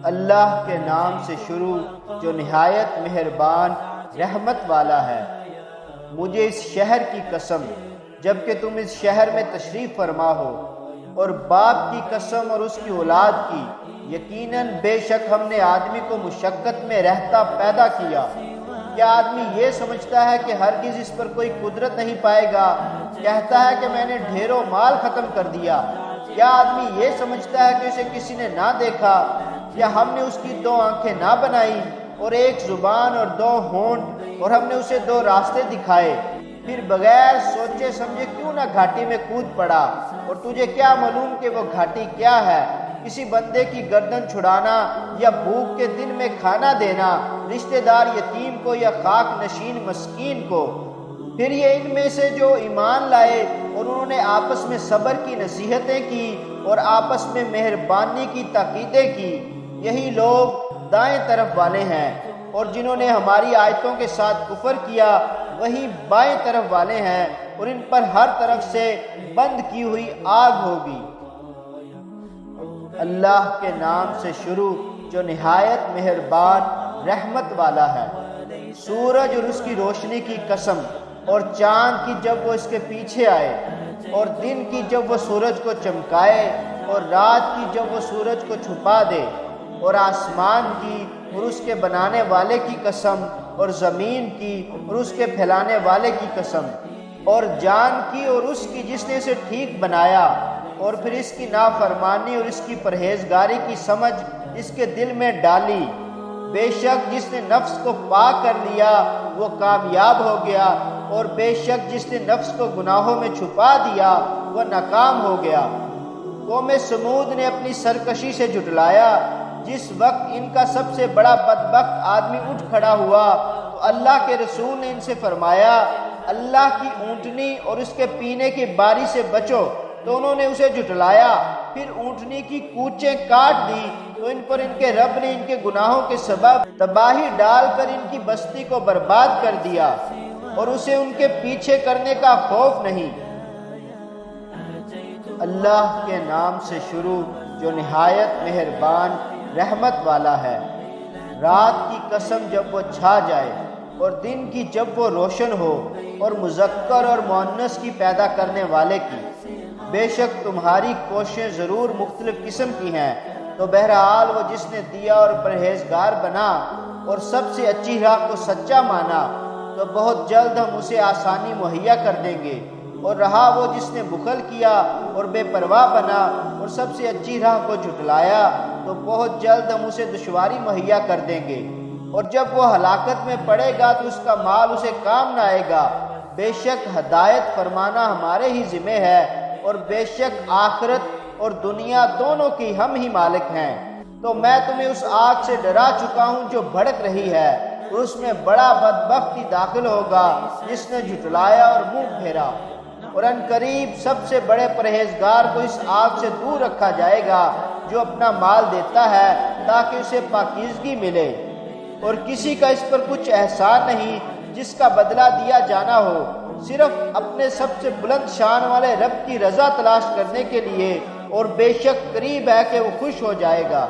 اللہ کے نام سے شروع جو نہایت مہربان رحمت والا ہے۔ مجھے اس شہر کی قسم جبکہ تم اس شہر میں تشریف فرما ہو، اور باپ کی قسم اور اس کی اولاد کی، یقیناً بے شک ہم نے آدمی کو مشقت میں رہتا پیدا کیا۔ کیا آدمی یہ سمجھتا ہے کہ ہرگز اس پر کوئی قدرت نہیں پائے گا؟ کہتا ہے کہ میں نے ڈھیروں مال ختم کر دیا۔ کیا آدمی یہ سمجھتا ہے کہ اسے کسی نے نہ دیکھا؟ کیا ہم نے اس کی 2 آنکھیں نہ بنائی، اور 1 زبان اور 2 ہونٹ، اور ہم نے اسے 2 راستے دکھائے؟ پھر بغیر سوچے سمجھے کیوں نہ گھاٹی میں کود پڑا؟ اور تجھے کیا معلوم کہ وہ گھاٹی کیا ہے؟ کسی بندے کی گردن چھڑانا، یا بھوک کے دن میں کھانا دینا، رشتہ دار یتیم کو یا خاک نشین مسکین کو۔ پھر یہ ان میں سے جو ایمان لائے اور انہوں نے آپس میں صبر کی نصیحتیں کی اور آپس میں مہربانی کی تاکیدیں کی، یہی لوگ دائیں طرف والے ہیں، اور جنہوں نے ہماری آیتوں کے ساتھ کفر کیا وہی بائیں طرف والے ہیں، اور ان پر ہر طرف سے بند کی ہوئی آگ ہوگی۔ اللہ کے نام سے شروع جو نہایت مہربان رحمت والا ہے۔ سورج اور اس کی روشنی کی قسم، اور چاند کی جب وہ اس کے پیچھے آئے، اور دن کی جب وہ سورج کو چمکائے، اور رات کی جب وہ سورج کو چھپا دے، اور آسمان کی اور اس کے بنانے والے کی قسم، اور زمین کی اور اس کے پھیلانے والے کی قسم، اور جان کی اور اس کی جس نے اسے ٹھیک بنایا، اور پھر اس کی نافرمانی اور اس کی پرہیزگاری کی سمجھ اس کے دل میں ڈالی۔ بے شک جس نے نفس کو پاک کر لیا وہ کامیاب ہو گیا، اور بے شک جس نے نفس کو گناہوں میں چھپا دیا وہ ناکام ہو گیا۔ قوم سمود نے اپنی سرکشی سے جھٹلایا۔ جس وقت ان کا سب سے بڑا بدبخت آدمی اٹھ کھڑا ہوا تو اللہ کے رسول نے ان سے فرمایا، اللہ کی اونٹنی اور اس کے پینے کی باری سے بچو، تو انہوں نے اسے جھٹلایا۔ پھر اونٹنی کی کوچیں کاٹ دی تو ان پر ان کے رب نے ان کے گناہوں کے سبب تباہی ڈال کر ان کی بستی کو برباد کر دیا، اور اسے ان کے پیچھے کرنے کا خوف نہیں۔ اللہ کے نام سے شروع جو نہایت مہربان رحمت والا ہے۔ رات کی قسم جب وہ چھا جائے، اور دن کی جب وہ روشن ہو، اور مذکر اور مؤنث کی پیدا کرنے والے کی۔ بے شک تمہاری کوششیں ضرور مختلف قسم کی ہیں، تو بہرحال وہ جس نے دیا اور پرہیزگار بنا اور سب سے اچھی راہ کو سچا مانا، تو بہت جلد ہم اسے آسانی مہیا کر دیں گے۔ اور رہا وہ جس نے بخل کیا اور بے پرواہ بنا اور سب سے اچھی راہ کو جھٹلایا، تو بہت جلد ہم اسے دشواری مہیا کر دیں گے۔ اور جب وہ ہلاکت میں پڑے گا تو اس کا مال اسے کام نہ آئے گا۔ بے شک ہدایت فرمانا ہمارے ہی ذمہ ہے، اور بے شک آخرت اور دنیا دونوں کی ہم ہی مالک ہیں۔ تو میں تمہیں اس آگ سے ڈرا چکا ہوں جو بھڑک رہی ہے، اور اس میں بڑا بدبخت ہی داخل ہوگا جس نے جھٹلایا اور منہ پھیرا۔ اور ان قریب سب سے بڑے پرہیزگار کو اس آگ سے دور رکھا جائے گا جو اپنا مال دیتا ہے تاکہ اسے پاکیزگی ملے، اور کسی کا اس پر کچھ احسان نہیں جس کا بدلہ دیا جانا ہو، صرف اپنے سب سے بلند شان والے رب کی رضا تلاش کرنے کے لیے، اور بے شک قریب ہے کہ وہ خوش ہو جائے گا۔